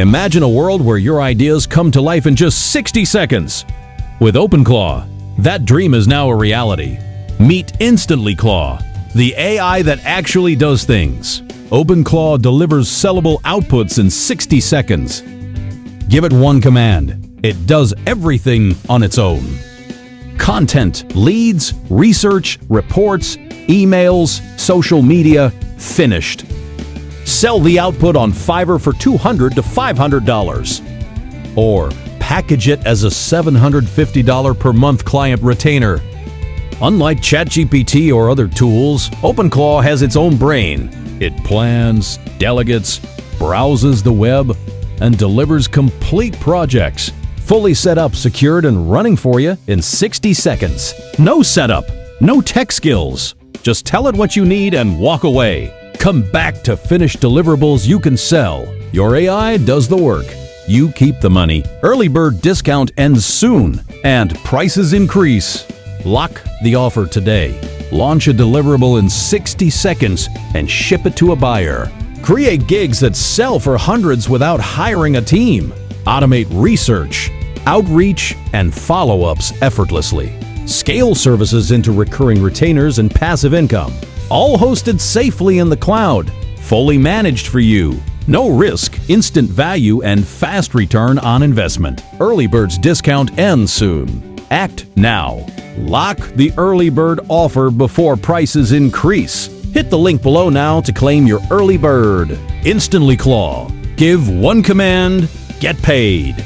Imagine a world where your ideas come to life in just 60 seconds. With OpenClaw, that dream is now a reality. Meet InstantlyClaw, the AI that actually does things. OpenClaw delivers sellable outputs in 60 seconds. Give it one command. It does everything on its own. Content, leads, research, reports, emails, social media, finished. Sell the output on Fiverr for $200 to $500. Or package it as a $750 per month client retainer. Unlike ChatGPT or other tools, OpenClaw has its own brain. It plans, delegates, browses the web, and delivers complete projects, fully set up, secured, and running for you in 60 seconds. No setup, no tech skills. Just tell it what you need and walk away. Come back to finished deliverables you can sell. Your AI does the work. You keep the money. Early bird discount ends soon, and prices increase. Lock the offer today. Launch a deliverable in 60 seconds and ship it to a buyer. Create gigs that sell for hundreds without hiring a team. Automate research, outreach, and follow-ups effortlessly. Scale services into recurring retainers and passive income. All hosted safely in the cloud. Fully managed for you. No risk, instant value, and fast return on investment. Early bird's discount ends soon. Act now. Lock the early bird offer before prices increase. Hit the link below now to claim your early bird. InstantlyClaw. Give one command, get paid.